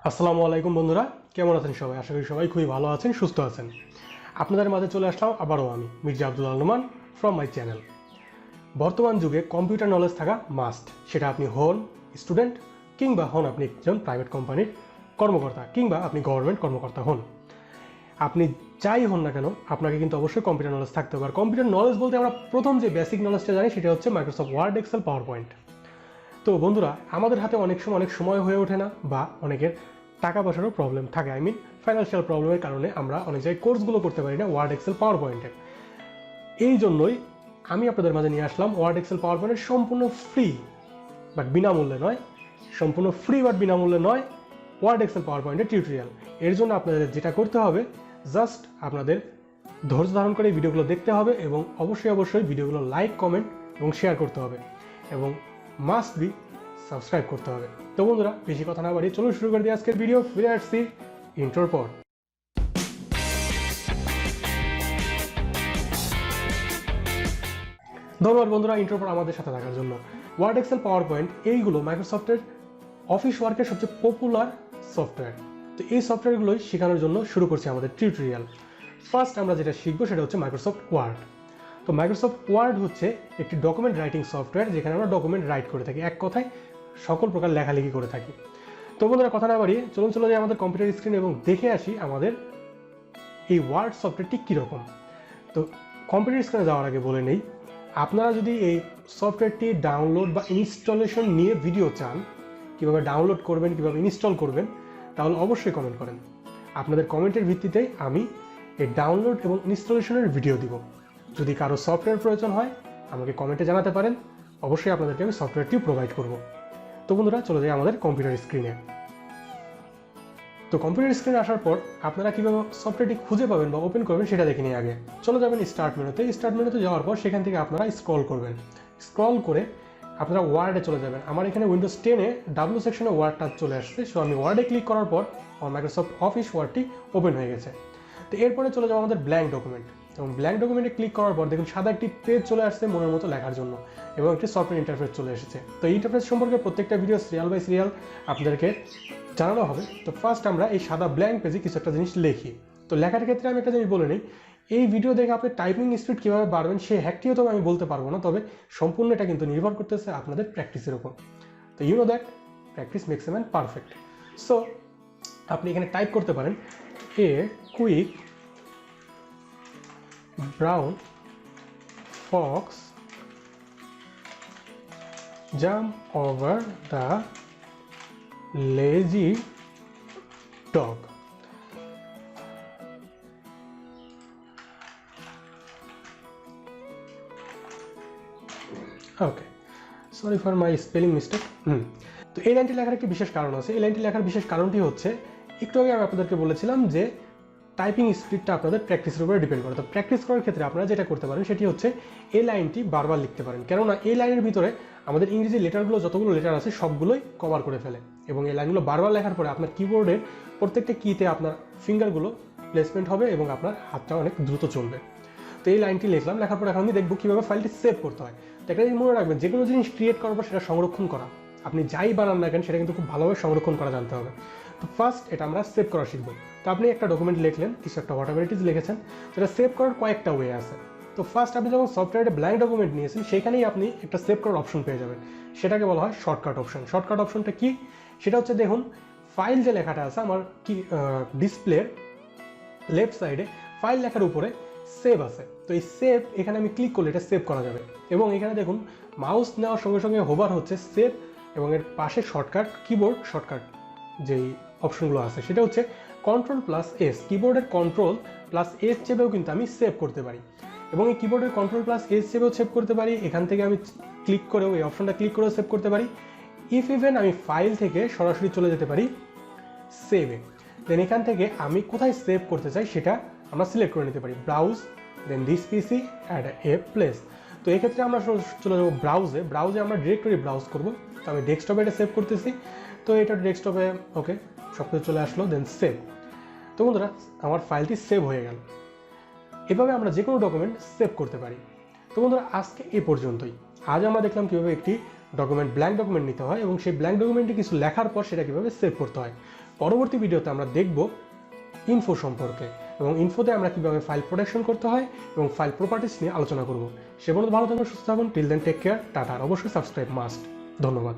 আসসালামু আলাইকুম বন্ধুরা, কেমন আছেন সবাই? আশা করি সবাই খুবই ভালো আছেন, সুস্থ আছেন। আপনাদের মাঝে চলে আসলাম আবারও আমি Mirza Abdullah Al Noman from my channel. বর্তমান যুগে কম্পিউটার নলেজ থাকা মাস্ট, সেটা আপনি হন স্টুডেন্ট কিংবা হন আপনি একজন প্রাইভেট কোম্পানির কর্মকর্তা কিংবা আপনি গভর্নমেন্ট কর্মকর্তা হন। আপনি যাই হন না কেন, আপনাকে কিন্তু অবশ্যই কম্পিউটার নলেজ থাকতে হবে। আর কম্পিউটার নলেজ বলতে আমরা প্রথম যে বেসিক নলেজটা জানি সেটা হচ্ছে Microsoft Word, Excel, PowerPoint. তো বন্ধুরা, আমাদের হাতে অনেক সময় হয়ে ওঠে না, বা অনেকের টাকা পয়সারও প্রবলেম থাকে, ফাইন্যান্সিয়াল প্রবলেমের কারণে আমরা অনেক জায়গায় কোর্সগুলো করতে পারি না ওয়ার্ড, এক্সেল, পাওয়ার পয়েন্টে। এই জন্যই আমি আপনাদের মাঝে নিয়ে আসলাম ওয়ার্ড, এক্সেল, পাওয়ার পয়েন্টের সম্পূর্ণ ফ্রি বাট বিনামূল্যে নয়, ওয়ার্ড, এক্সেল, পাওয়ার পয়েন্টের টিউটোরিয়াল। এর জন্য আপনাদের যেটা করতে হবে, জাস্ট আপনাদের ধৈর্য ধারণ করে ভিডিওগুলো দেখতে হবে এবং অবশ্যই ভিডিওগুলো লাইক, কমেন্ট এবং শেয়ার করতে হবে এবং মাস্ট বি সাবস্ক্রাইব করতে হবে। তো বন্ধুরা, বেশি কথা না বাড়িয়ে চলুন শুরু করে দিই আজকের ভিডিও। ফিরে আসছি ইন্ট্রোর পর। ধন্যবাদ বন্ধুরা ইন্ট্রোর পর আমাদের সাথে থাকার জন্য। ওয়ার্ড, এক্সেল, পাওয়ার পয়েন্ট এইগুলো মাইক্রোসফটের অফিস ওয়ার্কের সবচেয়ে পপুলার সফটওয়্যার। তো এই সফটওয়্যারগুলোই শেখানোর জন্য শুরু করছি আমাদের টিউটোরিয়াল। ফার্স্ট আমরা যেটা শিখবো সেটা হচ্ছে মাইক্রোসফট ওয়ার্ড। তো মাইক্রোসফট ওয়ার্ড হচ্ছে একটি ডকুমেন্ট রাইটিং সফটওয়্যার, যেখানে আমরা ডকুমেন্ট রাইট করে থাকি, এক কথায় সকল প্রকার লেখালেখি করে থাকি। তো বন্ধুরা, কথা না বাড়িয়ে চলে যাই আমাদের কম্পিউটার স্ক্রিন এবং দেখে আসি আমাদের এই ওয়ার্ড সফটওয়্যারটি কীরকম। তো কম্পিউটার স্ক্রিনে যাওয়ার আগে বলে নেই, আপনারা যদি এই সফটওয়্যারটি ডাউনলোড বা ইনস্টলেশন নিয়ে ভিডিও চান, কীভাবে ডাউনলোড করবেন, কীভাবে ইনস্টল করবেন, তাহলে অবশ্যই কমেন্ট করেন। আপনাদের কমেন্টের ভিত্তিতে আমি এই ডাউনলোড এবং ইনস্টলেশনের ভিডিও দিব। যদি কারো সফটওয়্যার প্রয়োজন হয় আমাকে কমেন্টে জানাতে পারেন, অবশ্যই আপনাদেরকে আমি সফটওয়্যারটিও প্রোভাইড করব। তো বন্ধুরা, চলে যাই আমাদের কম্পিউটার স্ক্রিনে। তো কম্পিউটার স্ক্রিনে আসার পর আপনারা কীভাবে সফটওয়্যারটি খুঁজে পাবেন বা ওপেন করবেন সেটা দেখে নিয়ে আগে চলে যাবেন স্টার্ট মেনুতে যাওয়ার পর সেখান থেকে আপনারা স্ক্রল করবেন। স্ক্রল করে আপনারা ওয়ার্ডে চলে যাবেন। আমার এখানে উইন্ডোজ 10-এ ডাব্লু সেকশনে ওয়ার্ডটা চলে আসছে, সো আমি ওয়ার্ডে ক্লিক করার পর আমার মাইক্রোসফট অফিস ওয়ার্ডটি ওপেন হয়ে গেছে। তো এরপরে চলে যাবো আমাদের ব্ল্যাঙ্ক ডকুমেন্ট, এবং ব্ল্যাঙ্ক ডকুমেন্টে ক্লিক করার পর দেখুন সাদা একটি পেজ চলে আসছে মনের মতো লেখার জন্য, এবং একটি সফটওয়্যার ইন্টারফেস চলে এসেছে। তো এই ইন্টারফেস সম্পর্কে প্রত্যেকটা ভিডিও সিরিয়াল বাই সিরিয়াল আপনাদেরকে জানানো হবে। তো ফার্স্ট আমরা এই সাদা ব্ল্যাঙ্ক পেজে কিছু একটা জিনিস লিখি। তো লেখার ক্ষেত্রে আমি একটা জিনিস বলে নিই, এই ভিডিও দেখে আপনি টাইপিং স্পিড কীভাবে বাড়বেন সেই হ্যাকটিও তবে আমি বলতে পারবো না, তবে সম্পূর্ণ এটা কিন্তু নির্ভর করতেছে আপনাদের প্র্যাকটিসের উপর। তো you know that practice makes a man perfect. So আপনি এখানে টাইপ করতে পারেন a quick brown fox jump over the lazy dog. Okay, sorry for my spelling mistake. তো এই লাইনটি লেখার একটি বিশেষ কারণ আছে। এই লাইনটি লেখার বিশেষ কারণটি হচ্ছে, একটু আগে আমি আপনাদেরকে বলেছিলাম যে টাইপিং স্পিডটা আপনাদের প্র্যাকটিসের উপরে ডিপেন্ড করে। তো প্র্যাকটিস করার ক্ষেত্রে আপনারা যেটা করতে পারেন সেটি হচ্ছে এই লাইনটি বারবার লিখতে পারেন, কেননা এই লাইনের ভিতরে আমাদের ইংরেজি লেটারগুলো যতগুলো লেটার আছে সবগুলোই কভার করে ফেলে, এবং এই লাইনগুলো বারবার লেখার পরে আপনার কিবোর্ডের প্রত্যেকটা কিতে আপনার ফিঙ্গারগুলো প্লেসমেন্ট হবে এবং আপনার হাতটা অনেক দ্রুত চলবে। তো এই লাইনটি লিখলাম, লেখার পর এখন আমি দেখবো কীভাবে ফাইলটি সেভ করতে হয়। তো একটা জিনিস মনে রাখবেন, যে কোনো জিনিস ক্রিয়েট করার পর সেটা সংরক্ষণ করা, আপনি যাই বানান না কেন সেটা কিন্তু খুব ভালোভাবে সংরক্ষণ করা জানতে হবে। তো ফার্স্ট এটা আমরা সেভ করা শিখবো। তো আপনি একটা ডকুমেন্ট লিখলেন, কিছু একটা হোয়াটএভার ইট ইজ লিখেছেন, সেটা সেভ করার কয়েকটা ওয়ে আছে। তো ফার্স্ট আপনি যখন সফটওয়্যারে ব্ল্যাঙ্ক ডকুমেন্ট নিয়েছেন সেখানেই আপনি একটা সেভ করার অপশন পেয়ে যাবেন, সেটাকে বলা হয় শর্টকাট অপশন। শর্টকাট অপশনটা কি? সেটা হচ্ছে, দেখুন ফাইল যে লেখাটা আছে আমার কি ডিসপ্লের লেফট সাইডে ফাইল লেখার উপরে সেভ আছে। তো এই সেভ এখানে আমি ক্লিক করলে এটা সেভ করা যাবে, এবং এখানে দেখুন মাউস নেওয়ার সঙ্গে সঙ্গে হোভার হচ্ছে সেভ, এবং এর পাশে শর্টকাট কিবোর্ড শর্টকাট যেই অপশনগুলো আছে সেটা হচ্ছে Ctrl+S। কিবোর্ডের Ctrl+S চেপেও কিন্তু আমি সেভ করতে পারি, এবং এই কিবোর্ডের Ctrl+S চেপেও সেভ করতে পারি। এখান থেকে আমি ক্লিক করেও এই অপশনটা ক্লিক করেও সেভ করতে পারি। ইফ ইভেন আমি ফাইল থেকে সরাসরি চলে যেতে পারি সেভে, দেন এখান থেকে আমি কোথায় সেভ করতে চাই সেটা আমরা সিলেক্ট করে নিতে পারি, browse, then this PC add a place. তো এক্ষেত্রে আমরা চলে যাবো ব্রাউজে আমরা ডিরেক্টরি ব্রাউজ করব। তো আমি ডেস্কটপে এটা সেভ করতেছি, তো এটা ডেস্কটপে ওকে সব কিছু চলে আসলো, দেন সেভ। তো বন্ধুরা, আমার ফাইলটি সেভ হয়ে গেল। এভাবে আমরা যে কোনো ডকুমেন্ট সেভ করতে পারি। তো বন্ধুরা, আজকে এ পর্যন্তই। আজ আমরা দেখলাম কীভাবে একটি ব্ল্যাঙ্ক ডকুমেন্ট নিতে হয় এবং সেই ব্ল্যাঙ্ক ডকুমেন্টে কিছু লেখার পর সেটা কীভাবে সেভ করতে হয়। পরবর্তী ভিডিওতে আমরা দেখব ইনফো সম্পর্কে, এবং ইনফোতে আমরা কীভাবে ফাইল প্রোটেকশন করতে হয় এবং ফাইল প্রপার্টিস নিয়ে আলোচনা করব। সে পর্যন্ত ভালো থাকুন, সুস্থ থাকুন। Till then take care, tata. আর অবশ্যই সাবস্ক্রাইব মাস্ট। ধন্যবাদ।